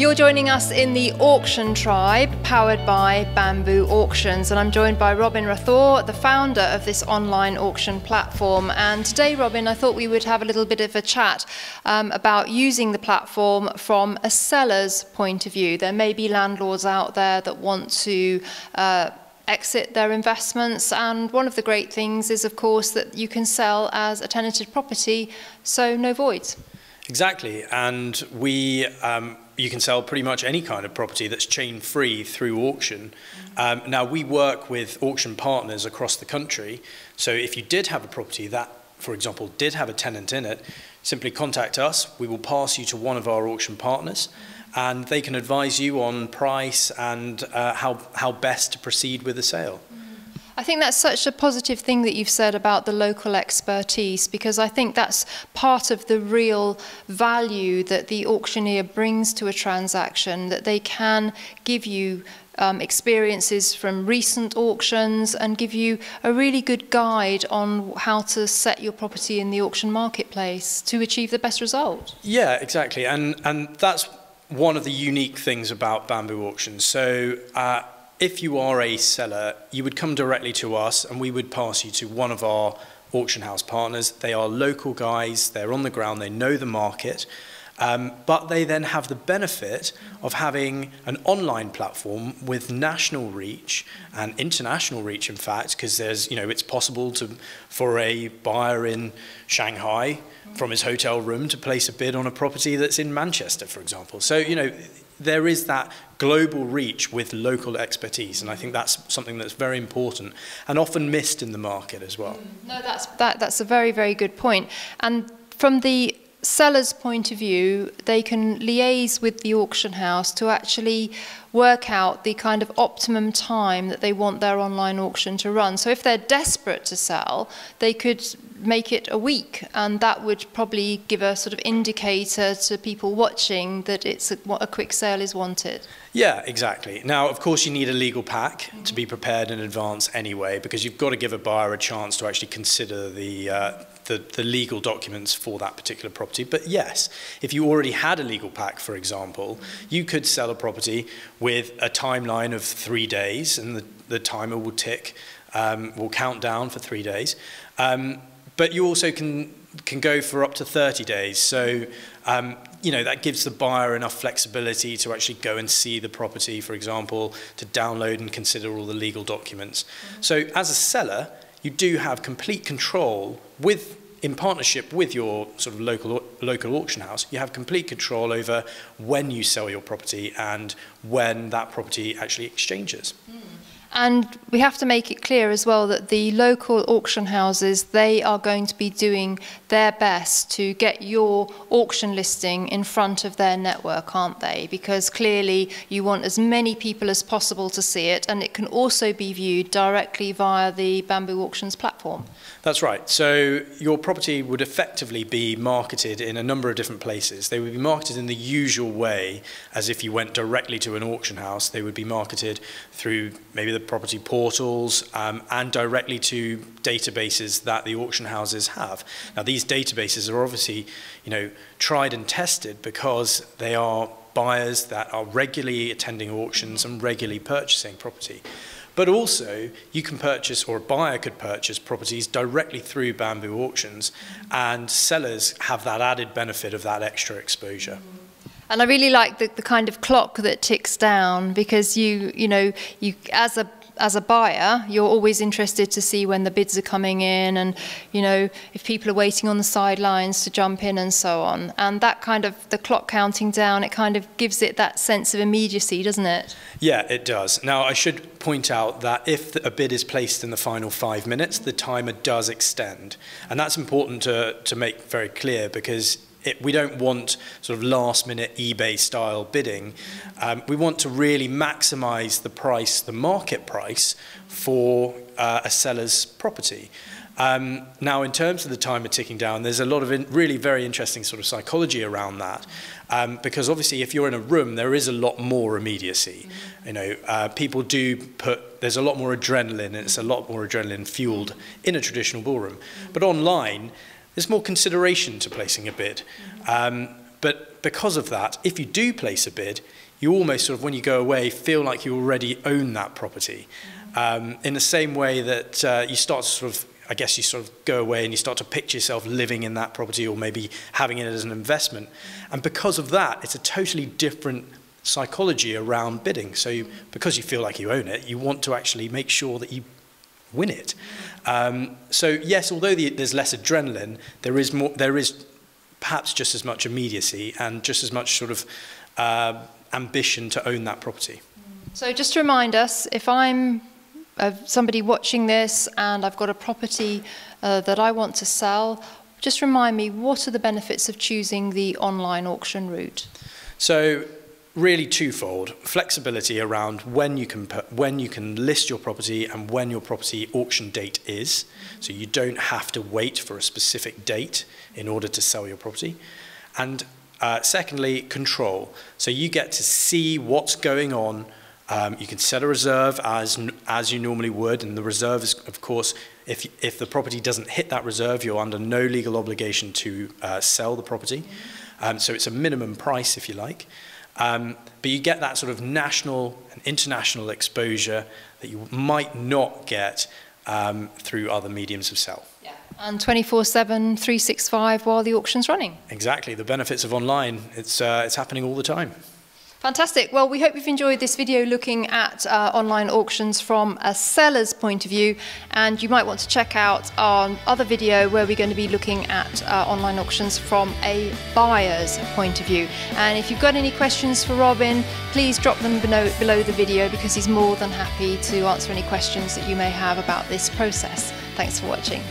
You're joining us in the Auction Tribe, powered by Bamboo Auctions, and I'm joined by Robin Rathore, the founder of this online auction platform. And today, Robin, I thought we would have a little bit of a chat about using the platform from a seller's point of view. There may be landlords out there that want to exit their investments, and one of the great things is, of course, that you can sell as a tenanted property, so no voids. Exactly, and you can sell pretty much any kind of property that's chain-free through auction. Now, we work with auction partners across the country, so if you did have a property that, for example, did have a tenant in it, simply contact us. We will pass you to one of our auction partners, and they can advise you on price and how best to proceed with the sale. I think that's such a positive thing that you've said about the local expertise, because I think that's part of the real value that the auctioneer brings to a transaction, that they can give you experiences from recent auctions and give you a really good guide on how to set your property in the auction marketplace to achieve the best result. Yeah, exactly, and that's one of the unique things about Bamboo Auctions. So if you are a seller, you would come directly to us and we would pass you to one of our auction house partners. They are local guys, they're on the ground, they know the market, but they then have the benefit of having an online platform with national reach and international reach, in fact, because there's, it's possible for a buyer in Shanghai from his hotel room to place a bid on a property that's in Manchester, for example. So, there is that global reach with local expertise, and I think that's something that's very important and often missed in the market as well. No, that's a very, very good point. And from the seller's point of view, they can liaise with the auction house to actually work out the kind of optimum time that they want their online auction to run. So if they're desperate to sell, they could make it a week, and that would probably give a sort of indicator to people watching that a quick sale is wanted. Yeah, exactly. Now, of course, you need a legal pack to be prepared in advance anyway, because you've got to give a buyer a chance to actually consider the legal documents for that particular property. But yes, if you already had a legal pack, for example, you could sell a property with a timeline of 3 days, and the timer will tick, will count down for 3 days. But you also can go for up to 30 days. So, that gives the buyer enough flexibility to actually go and see the property, for example, to download and consider all the legal documents. So as a seller, you do have complete control in partnership with your sort of local auction house. You have complete control over when you sell your property and when that property actually exchanges. And we have to make it clear as well that the local auction houses, they are going to be doing their best to get your auction listing in front of their network, aren't they? Because clearly you want as many people as possible to see it, and it can also be viewed directly via the Bamboo Auctions platform. That's right. So your property would effectively be marketed in a number of different places. They would be marketed in the usual way as if you went directly to an auction house. They would be marketed through maybe the property portals and directly to databases that the auction houses have. Now, these databases are obviously, tried and tested because they are buyers that are regularly attending auctions and regularly purchasing property. But also, you can purchase, or a buyer could purchase, properties directly through Bamboo Auctions, and sellers have that added benefit of that extra exposure. And I really like the kind of clock that ticks down, because you as a buyer, you're always interested to see when the bids are coming in, and if people are waiting on the sidelines to jump in and so on. And that kind of, the clock counting down, it kind of gives it that sense of immediacy, doesn't it? Yeah, it does. Now, I should point out that if a bid is placed in the final 5 minutes, the timer does extend. And that's important to make very clear, because we don't want sort of last-minute eBay-style bidding. We want to really maximise the price, the market price, for a seller's property. Now, in terms of the timer ticking down, there's a lot of really very interesting sort of psychology around that, because obviously, if you're in a room, there is a lot more immediacy. People do there's a lot more adrenaline, and it's a lot more adrenaline fueled in a traditional ballroom. But online, there's more consideration to placing a bid. But because of that, if you do place a bid, you almost sort of, when you go away, feel like you already own that property. In the same way that you start to sort of, I guess you sort of go away and you start to picture yourself living in that property or maybe having it as an investment. And because of that, it's a totally different psychology around bidding. So because you feel like you own it, you want to actually make sure that you win it. So yes, although there's less adrenaline, there is perhaps just as much immediacy and just as much sort of ambition to own that property. So just to remind us, if I'm somebody watching this and I've got a property that I want to sell, just remind me, what are the benefits of choosing the online auction route? So really twofold: flexibility around when you can list your property and when your property auction date is. So you don't have to wait for a specific date in order to sell your property. And secondly, control. So you get to see what's going on. You can set a reserve as you normally would, and the reserve is, of course, if the property doesn't hit that reserve, you're under no legal obligation to sell the property. So it's a minimum price, if you like. But you get that sort of national and international exposure that you might not get through other mediums of sale. Yeah. And 24/7, 365 while the auction's running. Exactly. The benefits of online, it's happening all the time. Fantastic. Well, we hope you've enjoyed this video looking at online auctions from a seller's point of view, and you might want to check out our other video where we're going to be looking at online auctions from a buyer's point of view. And if you've got any questions for Robin, please drop them below the video, because he's more than happy to answer any questions that you may have about this process. Thanks for watching.